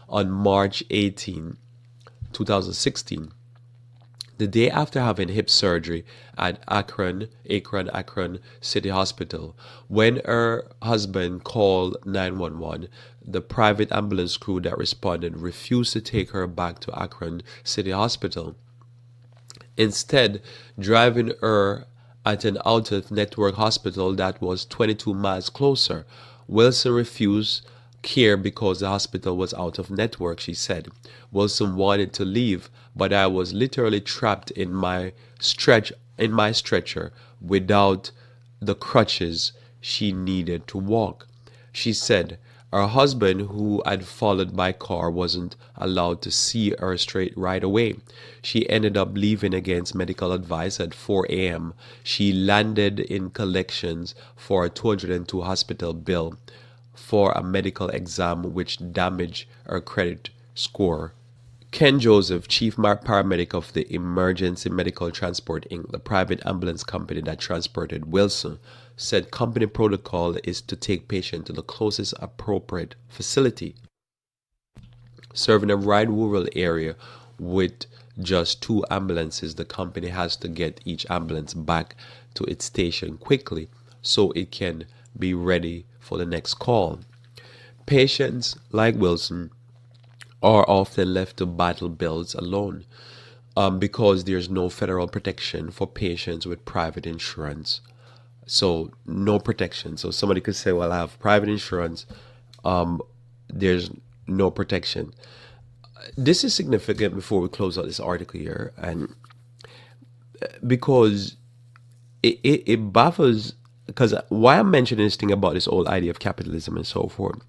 on March 18, 2016. The day after having hip surgery at Akron City Hospital. When her husband called 911, the private ambulance crew that responded refused to take her back to Akron City Hospital, instead driving her at an out-of-network hospital that was 22 miles closer. Wilson refused care because the hospital was out of network, she said. Wilson wanted to leave, but I was literally trapped in my stretcher without the crutches she needed to walk. She said, Her husband, who had followed by car, wasn't allowed to see her straight right away. She ended up leaving against medical advice at 4 a.m. She landed in collections for a 202 hospital bill for a medical exam which damaged her credit score. Ken Joseph, chief paramedic of the Emergency Medical Transport Inc., the private ambulance company that transported Wilson, said company protocol is to take patient to the closest appropriate facility. Serving a wide rural area with just 2 ambulances, the company has to get each ambulance back to its station quickly so it can be ready for the next call. Patients like Wilson are often left to battle bills alone because there's no federal protection for patients with private insurance. So, no protection. So, somebody could say, well, I have private insurance, there's no protection. This is significant before we close out this article here, and because it baffles, because why I'm mentioning this thing about this whole idea of capitalism and so forth,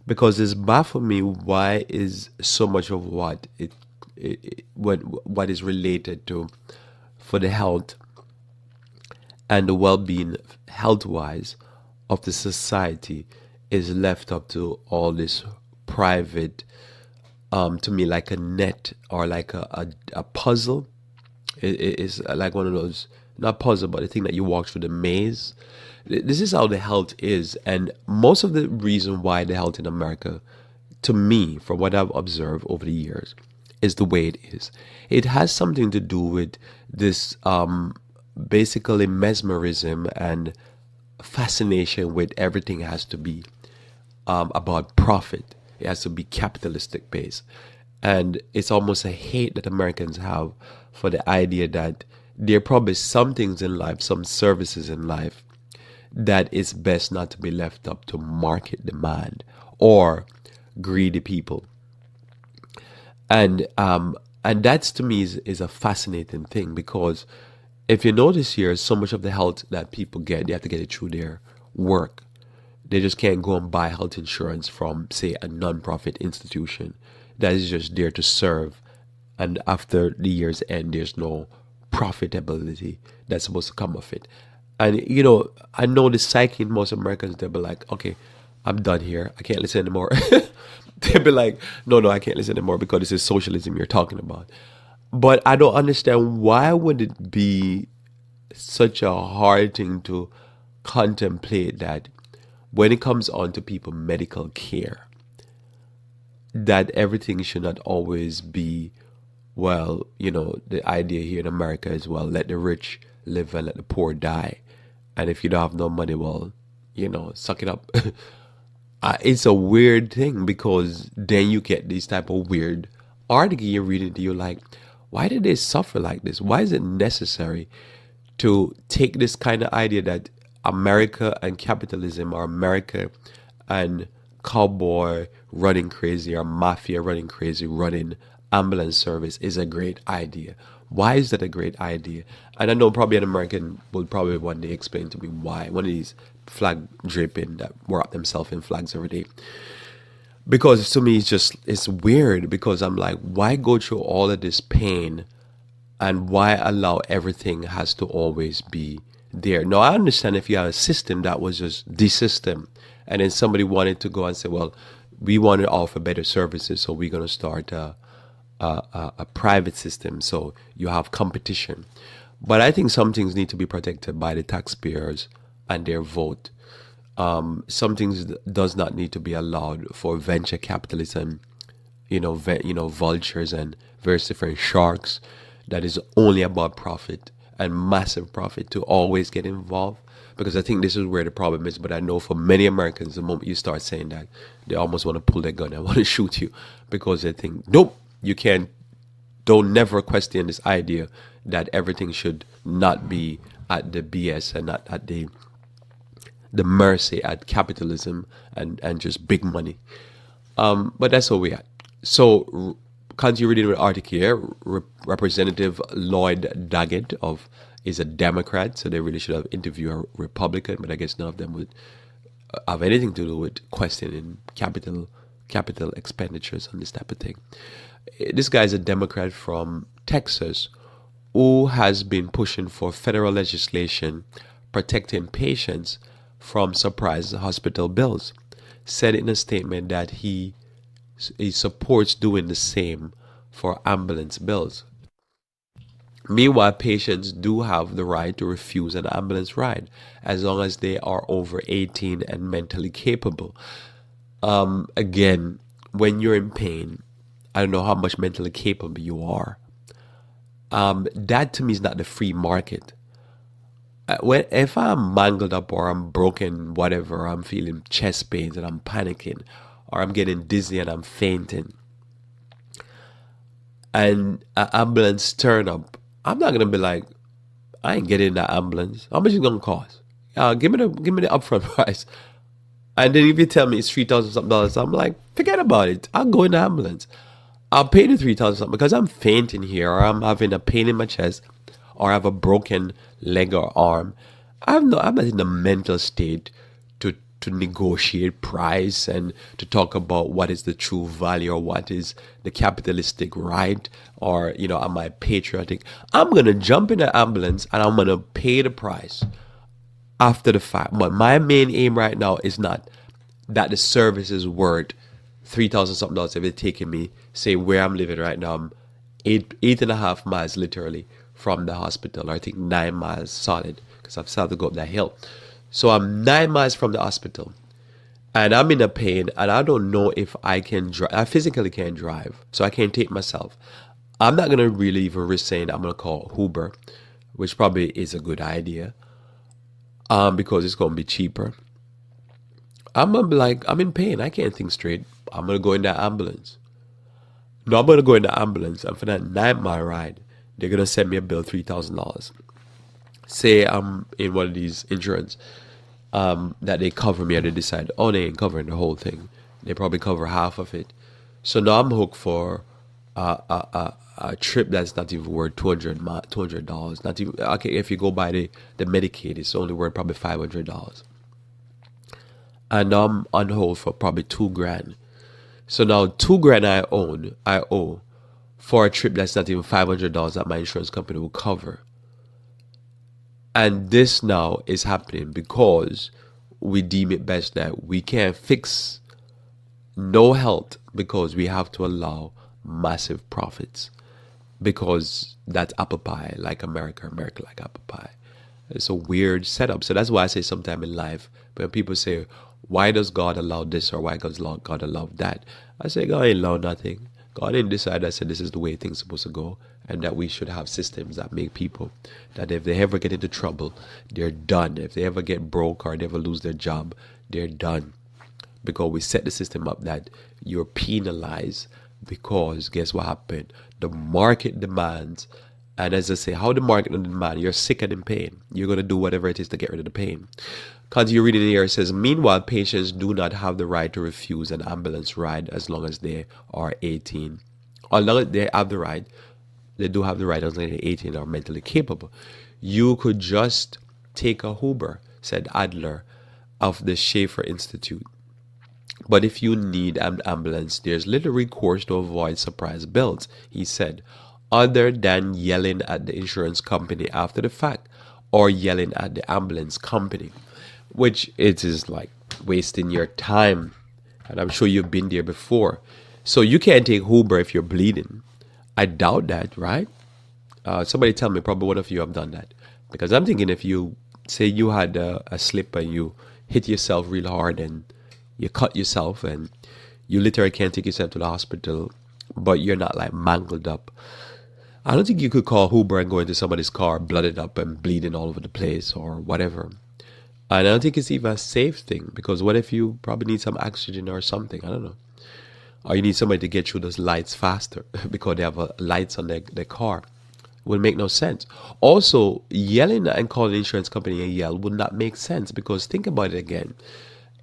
because it's baffled me why is so much of what is related to for the health and the well-being health-wise of the society is left up to all this private, to me, like a net or like a puzzle. It is like one of those, not puzzle, but the thing that you walk through the maze. This is how the health is, and most of the reason why the health in America, to me, from what I've observed over the years, is the way it is. It has something to do with this basically mesmerism and fascination with everything has to be about profit. It has to be capitalistic based. And it's almost a hate that Americans have for the idea that there are probably some things in life, some services in life, that it's best not to be left up to market demand or greedy people. And that's to me is a fascinating thing, because if you notice here, so much of the health that people get, they have to get it through their work. They just can't go and buy health insurance from, say, a non-profit institution that is just there to serve. And after the year's end, there's no profitability that's supposed to come of it. And, I know the psyche in most Americans, they'll be like, okay, I'm done here. I can't listen anymore. They'll be like, no, I can't listen anymore because this is socialism you're talking about. But I don't understand, why would it be such a hard thing to contemplate that when it comes on to people medical care, that everything should not always be, well, the idea here in America is, well, let the rich live and let the poor die. And if you don't have no money, well, suck it up. It's a weird thing, because then you get these type of weird article you're reading, you're like, why did they suffer like this? Why is it necessary to take this kind of idea that America and capitalism, or America and cowboy running crazy, or mafia running crazy, running ambulance service is a great idea? Why is that a great idea? And I know probably an American will probably one day explain to me why. One of these flag draping that wrap themselves in flags every day. Because to me, it's weird, because I'm like, why go through all of this pain, and why allow everything has to always be there? Now, I understand if you have a system that was just the system, and then somebody wanted to go and say, well, we want to offer better services, so we're going to start a private system, so you have competition. But I think some things need to be protected by the taxpayers and their vote. Some things does not need to be allowed for venture capitalism, vultures and various different sharks that is only about profit and massive profit to always get involved. Because I think this is where the problem is. But I know for many Americans, the moment you start saying that, they almost want to pull their gun and want to shoot you, because they think, nope, you can't, don't never question this idea that everything should not be at the BS and not at the mercy at capitalism and just big money. But that's where we at. So continue reading the article here. Representative Lloyd Daggett is a Democrat, so they really should have interviewed a Republican, but I guess none of them would have anything to do with questioning capital expenditures on this type of thing. This guy is a Democrat from Texas who has been pushing for federal legislation protecting patients from surprise hospital bills. Said in a statement that he supports doing the same for ambulance bills. Meanwhile, patients do have the right to refuse an ambulance ride as long as they are over 18 and mentally capable. Again, when you're in pain, I don't know how much mentally capable you are. That to me is not the free market. If I'm mangled up or I'm broken, whatever, I'm feeling chest pains and I'm panicking, or I'm getting dizzy and I'm fainting, and an ambulance turn up, I'm not gonna be like, I ain't getting that ambulance. How much is it gonna cost? Give me the upfront price. And then if you tell me it's $3,000 something, I'm like, forget about it. I'll go in the ambulance. I'll pay the $3,000 something because I'm fainting here, or I'm having a pain in my chest, or I have a broken leg or arm. I'm not in the mental state to negotiate price and to talk about what is the true value or what is the capitalistic right, or am I patriotic? I'm gonna jump in the ambulance and I'm gonna pay the price after the fact. But my main aim right now is not that the service is worth $3,000 something if it's taking me, say where I'm living right now, I'm 8.5 miles literally from the hospital, or I think 9 miles solid, because I've started to go up that hill. So I'm 9 miles from the hospital, and I'm in a pain, and I don't know if I can drive. I physically can't drive, so I can't take myself. I'm not gonna really even risk saying I'm gonna call Uber, which probably is a good idea, because it's gonna be cheaper. I'm gonna be like, I'm in pain. I can't think straight. I'm gonna go in that ambulance. No, I'm gonna go in the ambulance, and for that 9 mile ride, they're gonna send me a bill $3,000. Say I'm in one of these insurance that they cover me, and they decide, oh, they ain't covering the whole thing. They probably cover half of it. So now I'm hooked for a trip that's not even worth $200. Not even okay. If you go by the Medicaid, it's only worth probably $500. And now I'm on hold for probably $2,000. So now $2,000 I owe for a trip that's not even $500 that my insurance company will cover. And this now is happening because we deem it best that we can't fix no health because we have to allow massive profits, because that's apple pie like America like apple pie. It's a weird setup. So that's why I say sometime in life when people say, why does God allow this or why does God allow that? I say, God ain't allow nothing. God didn't decide. I said this is the way things are supposed to go, and that we should have systems that make people that if they ever get into trouble, they're done. If they ever get broke or they ever lose their job, they're done. Because we set the system up that you're penalized, because guess what happened? The market demands. And as I say, how the market demand, you're sick and in pain. You're going to do whatever it is to get rid of the pain. Continue reading here. It says, meanwhile, patients do not have the right to refuse an ambulance ride as long as they are 18. As long as they have the right, they do have the right as long as they're 18 or mentally capable. You could just take a Uber, said Adler of the Schaefer Institute. But if you need an ambulance, there's little recourse to avoid surprise bills, he said, other than yelling at the insurance company after the fact or yelling at the ambulance company, which it is like wasting your time. And I'm sure you've been there before. So you can't take Uber if you're bleeding. I doubt that, right? Somebody tell me, probably one of you have done that. Because I'm thinking if you say you had a slip and you hit yourself real hard and you cut yourself and you literally can't take yourself to the hospital, but you're not like mangled up, I don't think you could call Uber and go into somebody's car blooded up and bleeding all over the place or whatever. And I don't think it's even a safe thing, because what if you probably need some oxygen or something? I don't know. Or you need somebody to get through those lights faster because they have lights on their car. It would make no sense. Also, yelling and calling the insurance company and yell would not make sense, because think about it again.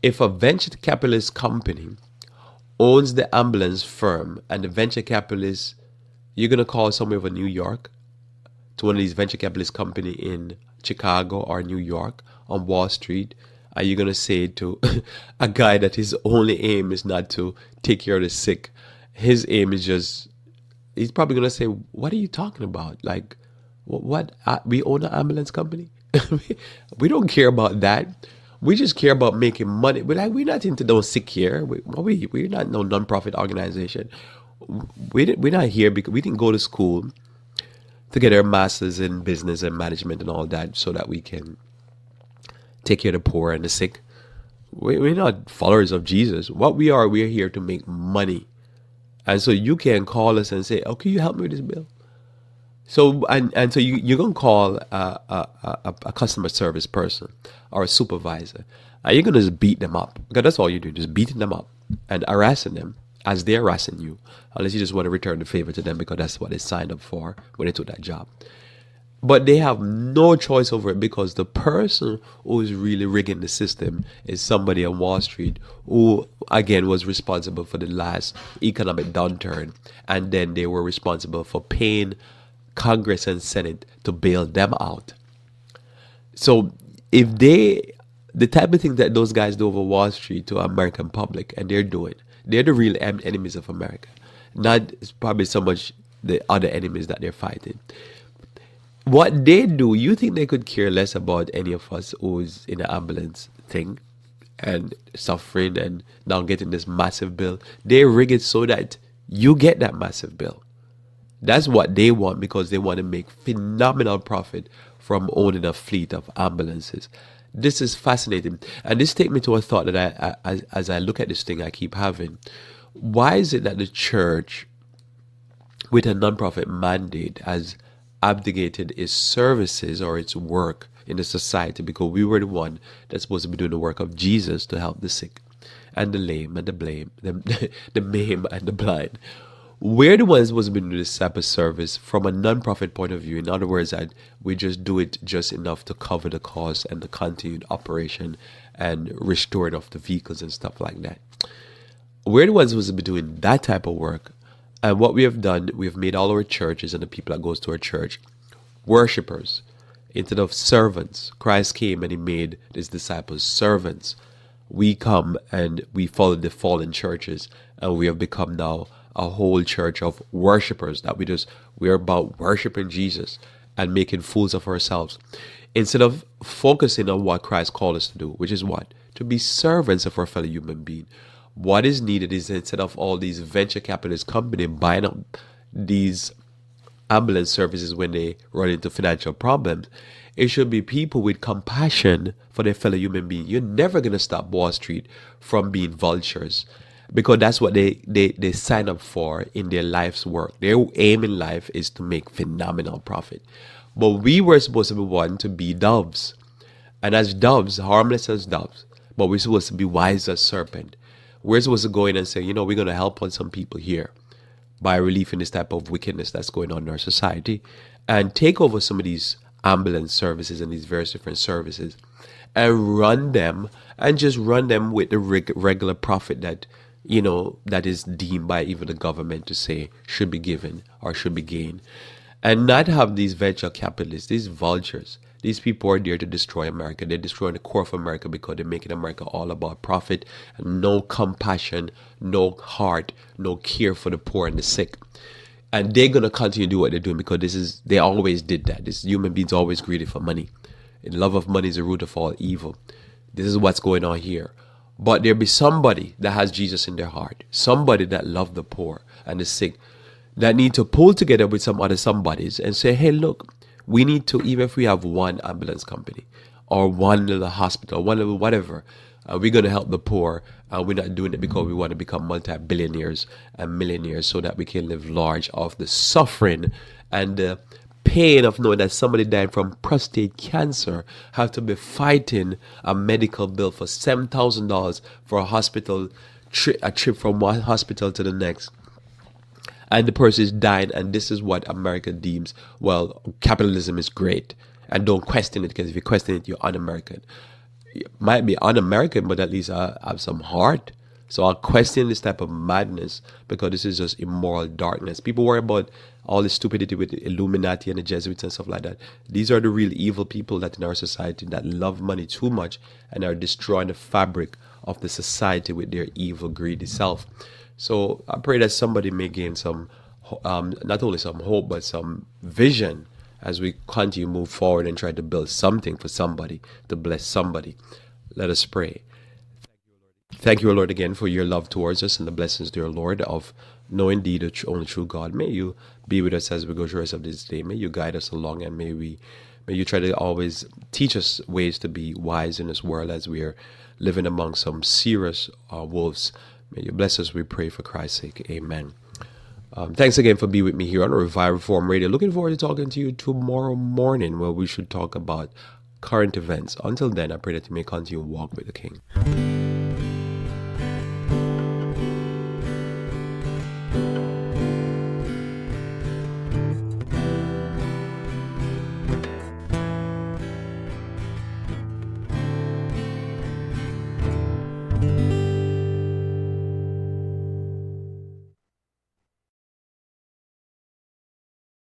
If a venture capitalist company owns the ambulance firm and the venture capitalist, you're going to call somewhere over New York to one of these venture capitalist company in Chicago or New York on Wall Street, are you going to say to a guy that his only aim is not to take care of the sick? His aim is just, he's probably going to say, what are you talking about? Like, what? We own an ambulance company? We don't care about that. We just care about making money. We're not into those sick here. We're not no non-profit organization. We're not here because we didn't go to school to get our masters in business and management and all that so that we can take care of the poor and the sick. We're not followers of Jesus. What we are, we're here to make money. And so you can call us and say, "Oh, can you help me with this bill?" So so you're gonna call a customer service person or a supervisor, and you're gonna just beat them up because that's all you do, just beating them up and harassing them as they're harassing you, unless you just want to return the favor to them because that's what they signed up for when they took that job. But they have no choice over it because the person who is really rigging the system is somebody on Wall Street who, again, was responsible for the last economic downturn. And then they were responsible for paying Congress and Senate to bail them out. So if the type of thing that those guys do over Wall Street to American public, and they're the real enemies of America. Not probably so much the other enemies that they're fighting. What they do, you think they could care less about any of us who's in the ambulance thing and suffering and now getting this massive bill? They rig it so that you get that massive bill. That's what they want because they want to make phenomenal profit from owning a fleet of ambulances. This is fascinating. And this takes me to a thought that as I look at this thing, I keep having. Why is it that the church, with a nonprofit mandate, has abdicated its services or its work in the society because we were the one that's supposed to be doing the work of Jesus to help the sick and the lame and the maimed and the blind? We're the ones supposed to be doing this type of service from a non-profit point of view. In other words, that we just do it just enough to cover the cost and the continued operation and restoring of the vehicles and stuff like that. We're the ones supposed to be doing that type of work. And what we have done, we have made all our churches and the people that goes to our church worshipers instead of servants. Christ came and he made his disciples servants. We come and we follow the fallen churches, and we have become now a whole church of worshipers that we're about worshiping Jesus and making fools of ourselves instead of focusing on what Christ called us to do, which is what? To be servants of our fellow human being. What is needed is, instead of all these venture capitalist companies buying up these ambulance services when they run into financial problems, it should be people with compassion for their fellow human being. You're never going to stop Wall Street from being vultures because that's what they sign up for in their life's work. Their aim in life is to make phenomenal profit. But we were supposed to be one to be doves. And as doves, harmless as doves, but we're supposed to be wise as serpent. We're supposed to go in and say, we're going to help on some people here by relieving this type of wickedness that's going on in our society and take over some of these ambulance services and these various different services and run them and just run them with the regular profit that, that is deemed by even the government to say should be given or should be gained. And not have these venture capitalists, these vultures. These people are there to destroy America. They're destroying the core of America because they're making America all about profit and no compassion, no heart, no care for the poor and the sick. And they're going to continue to do what they're doing because they always did that. This human beings always greedy for money. And love of money is the root of all evil. This is what's going on here. But there'll be somebody that has Jesus in their heart. Somebody that loves the poor and the sick that need to pull together with some other somebodies and say, hey, look, we need to, even if we have one ambulance company or one little hospital, one little whatever, we're going to help the poor. We're not doing it because we want to become multi-billionaires and millionaires so that we can live large off the suffering and the pain of knowing that somebody dying from prostate cancer have to be fighting a medical bill for $7,000 for a trip from one hospital to the next. And the person is dying, and this is what America deems, well, capitalism is great. And don't question it, because if you question it, you're un-American. You might be un-American, but at least have some heart, So I'll question this type of madness because this is just immoral darkness. People worry about all the stupidity with the Illuminati and the Jesuits and stuff like that. These are the real evil people that in our society that love money too much and are destroying the fabric of the society with their evil, greedy self. So I pray that somebody may gain some, not only some hope, but some vision as we continue to move forward and try to build something for somebody, to bless somebody. Let us pray. Thank you, Lord, again for your love towards us and the blessings, dear Lord, of knowing indeed the only true God. May you be with us as we go through the rest of this day. May you guide us along, and may you try to always teach us ways to be wise in this world as we are living among some serious wolves. May you bless us, we pray, for Christ's sake. Amen. Thanks again for being with me here on Revive Reform Radio. Looking forward to talking to you tomorrow morning, where we should talk about current events. Until then, I pray that you may continue to walk with the King.